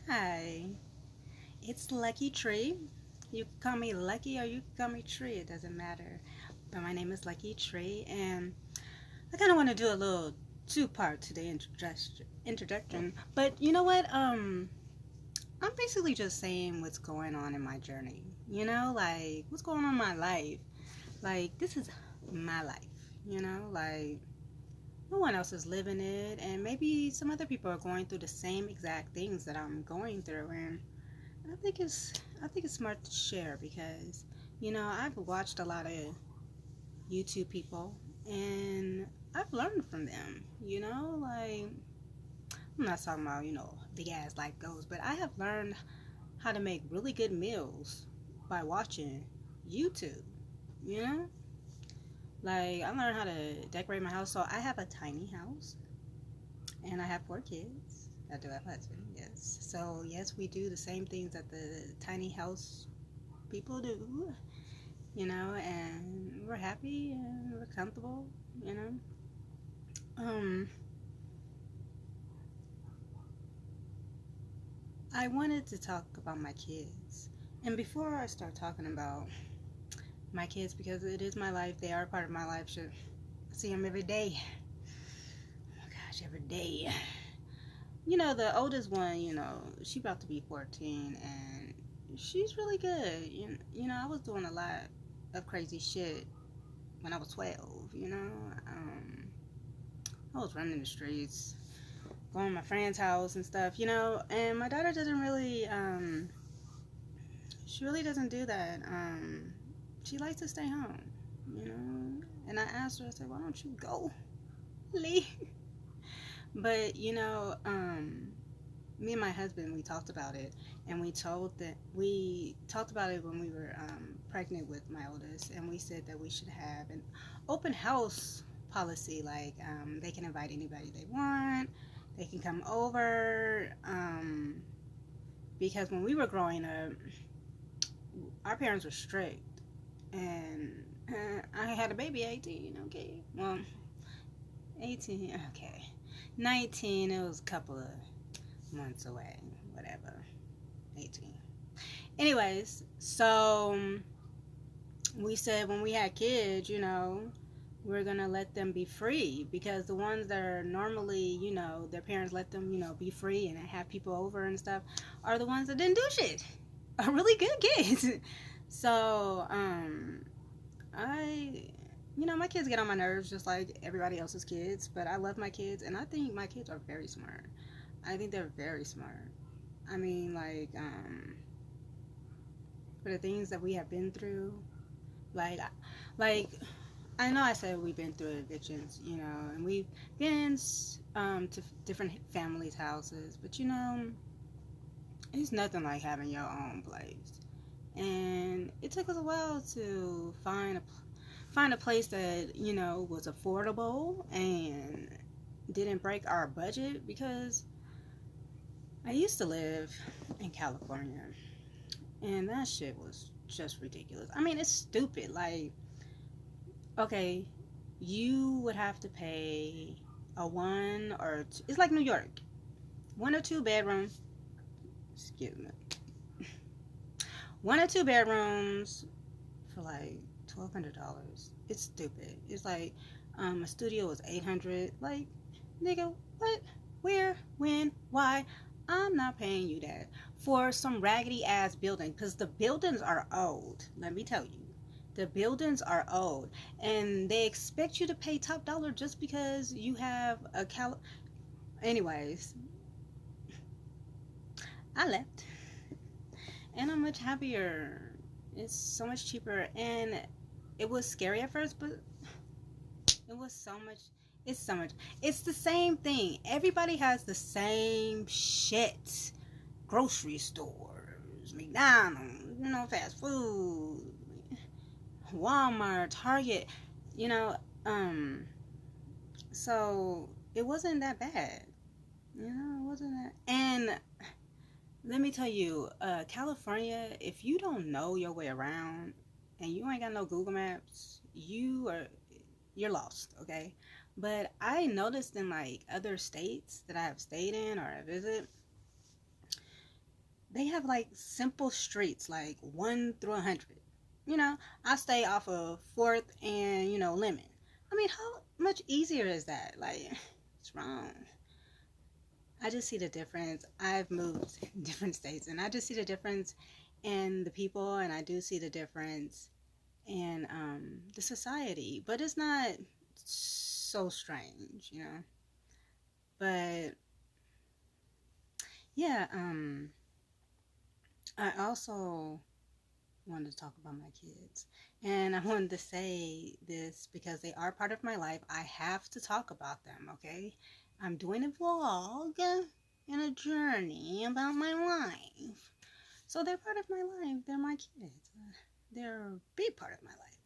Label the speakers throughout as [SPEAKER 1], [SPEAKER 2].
[SPEAKER 1] Hi, it's Lucky Tree. You can call me Lucky or you can call me Tree, it doesn't matter. But my name is Lucky Tree, and I kind of want to do a little two-part to the introduction. But you know what? I'm basically just saying what's going on in my journey. Like what's going on in my life. Like this is my life. Like no one else is living it, and maybe some other people are going through the same exact things that I'm going through, and I think it's I think it's smart to share because I've watched a lot of YouTube people and I've learned from them. Like I'm not talking about big ass life goals, but I have learned how to make really good meals by watching YouTube. You know, like I learned how to decorate my house. So I have a tiny house and I have 4 kids. I do have a husband, yes. So yes, we do the same things that the tiny house people do, and we're happy and we're comfortable, you know. Um, I wanted to talk about my kids. And before I start talking about my kids, because it is my life, they are a part of my life, should see them every day. Oh my gosh, every day. The oldest one, she about to be 14 and she's really good. I was doing a lot of crazy shit when I was 12, I was running the streets, going to my friend's house and stuff, and my daughter doesn't really, she really doesn't do that. She likes to stay home, and I asked her, I said, why don't you go? Leave. But, me and my husband, we talked about it, and we talked about it when we were pregnant with my oldest, and we said that we should have an open house policy, like they can invite anybody they want, they can come over, because when we were growing up, our parents were strict, and I had a baby at 18, okay, well, 18, okay, 19, it was a couple of months away, whatever, 18. Anyways, so we said when we had kids, we're gonna let them be free because the ones that are normally, their parents let them, be free and have people over and stuff are the ones that didn't do shit. Are really good kids. So, my kids get on my nerves just like everybody else's kids, but I love my kids and I think my kids are very smart. I think they're very smart. I mean, for the things that we have been through, like, like I know I said we've been through evictions, and we've been to different families' houses, but it's nothing like having your own place. And it took us a while to find a place that was affordable and didn't break our budget because I used to live in California and that shit was just ridiculous. I mean, it's stupid. Like, okay, you would have to pay a it's like New York, 1 or 2 bedroom, excuse me, 1 or 2 bedrooms for like $1,200. It's stupid. It's like a studio is 800. Like, nigga, what? Where? When? Why? I'm not paying you that for some raggedy ass building because the buildings are old. Let me tell you, the buildings are old, and they expect you to pay top dollar just because you have a Anyways, I left, and I'm much happier. It's so much cheaper, and it was scary at first, but it was so much. It's so much. It's the same thing. Everybody has the same shit. Grocery stores, McDonald's, fast food, Walmart, Target, you know. So it wasn't that bad. It wasn't that. And let me tell you, California, if you don't know your way around and you ain't got no Google Maps, you're lost, okay? But I noticed in like other states that I have stayed in or I visit, they have like simple streets, like 1 through 100. You know, I stay off of Fourth and Lemon. I mean, how much easier is that? Like, what's wrong? I just see the difference. I've moved in different states, and I just see the difference in the people, and I do see the difference in the society. But it's not so strange, you know. But yeah, I also wanted to talk about my kids. And I wanted to say this because they are part of my life. I have to talk about them, okay? I'm doing a vlog and a journey about my life. So they're part of my life. They're my kids. They're a big part of my life.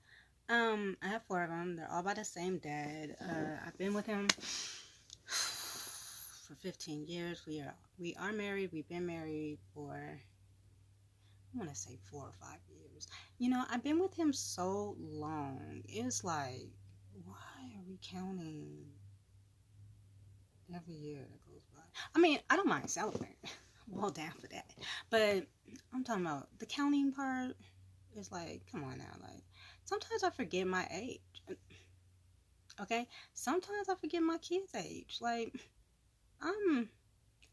[SPEAKER 1] I have 4 of them. They're all by the same dad. I've been with him for 15 years. We are married. We've been married for, I want to say, 4 or 5 years. I've been with him so long. It's like, why are we counting every year that goes by? I mean, I don't mind celebrating. I'm all down for that. But I'm talking about the counting part. It's like, come on now. Like, sometimes I forget my age. Okay? Sometimes I forget my kid's age. Like, I'm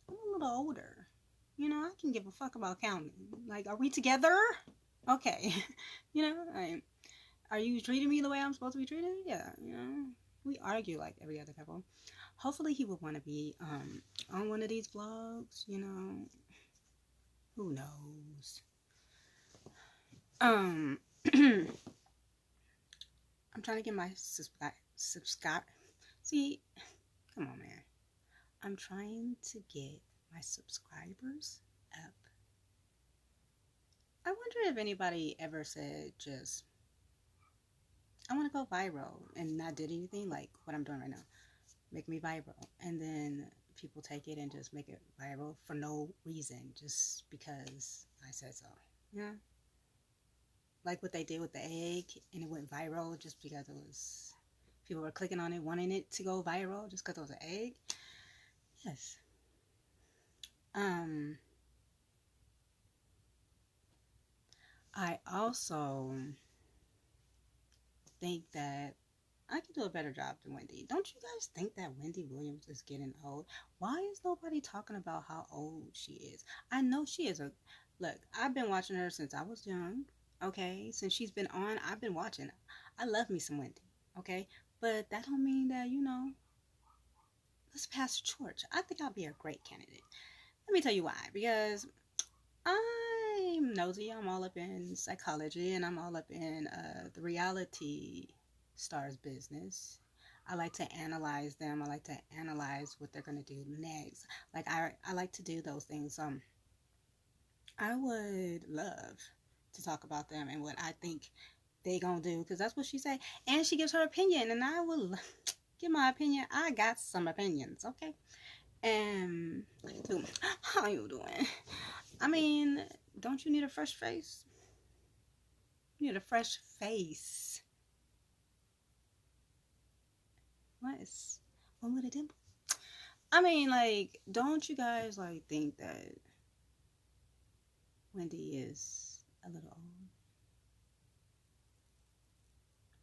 [SPEAKER 1] a little older. I can give a fuck about counting. Like, are we together? Okay. Like, are you treating me the way I'm supposed to be treated? Yeah, we argue like every other couple. Hopefully he would want to be on one of these vlogs, who knows. I'm trying to get my subscribe. See, come on, man. I'm trying to get my subscribers up. I wonder if anybody ever said just, I want to go viral and not did anything like what I'm doing right now. Make me viral. And then people take it and just make it viral for no reason, just because I said so. Yeah. Like what they did with the egg, and it went viral just because it was, people were clicking on it, wanting it to go viral just because it was an egg. Yes. I also think that I can do a better job than Wendy. Don't you guys think that Wendy Williams is getting old? Why is nobody talking about how old she is? I know she is look, I've been watching her since I was young, okay? Since she's been on, I've been watching. I love me some Wendy, okay? But that don't mean that, let's pass the torch. I think I'll be a great candidate. Let me tell you why. Because I'm nosy. I'm all up in psychology, and I'm all up in the reality stars business. I like to analyze them. I like to analyze what they're going to do next. Like, I like to do those things. I would love to talk about them and what I think they gonna do, because that's what she say. And she gives her opinion, and I will give my opinion. I got some opinions, okay? And how you doing? I mean, don't you need a fresh face? You need a fresh face. What is one with a dimple? I mean, like, don't you guys like think that Wendy is a little old?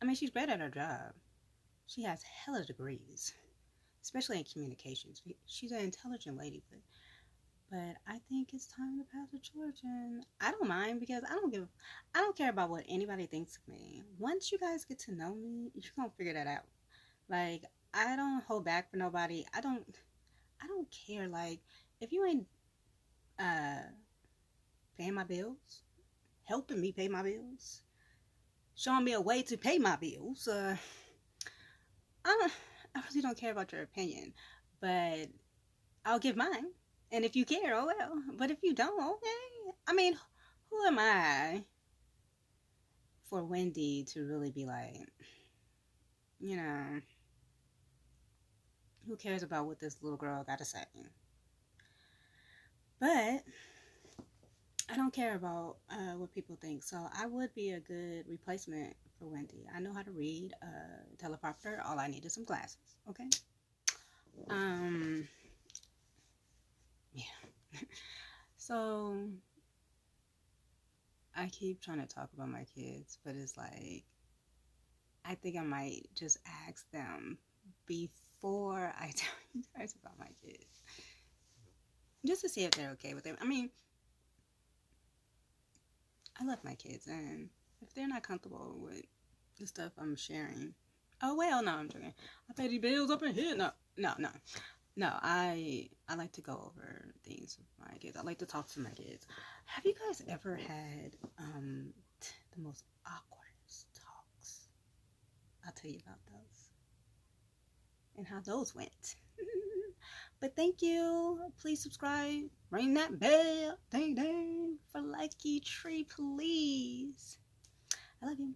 [SPEAKER 1] I mean, she's great at her job. She has hella degrees, especially in communications. She's an intelligent lady, but I think it's time to pass the torch, and I don't mind, because I don't care about what anybody thinks of me. Once you guys get to know me, you're gonna figure that out. Like, I don't hold back for nobody. I don't care. Like, if you ain't paying my bills, helping me pay my bills, showing me a way to pay my bills, I really don't care about your opinion, but I'll give mine. And if you care, oh well. But if you don't, okay. I mean, who am I for Wendy to really be like, who cares about what this little girl got to say? But I don't care about what people think. So I would be a good replacement for Wendy. I know how to read teleprompter. All I need is some glasses. Okay. Yeah. So I keep trying to talk about my kids, but it's like I think I might just ask them before I tell you guys about my kids, just to see if they're okay with it. I mean, I love my kids, and if they're not comfortable with the stuff I'm sharing, oh well, no, I'm joking. I pay these bills up in here. No, no, no, no. I like to go over things with my kids. I like to talk to my kids. Have you guys ever had the most awkwardest talks? I'll tell you about those and how those went. But thank you. Please subscribe. Ring that bell. Ding ding. For Lucky Tree, please. I love you.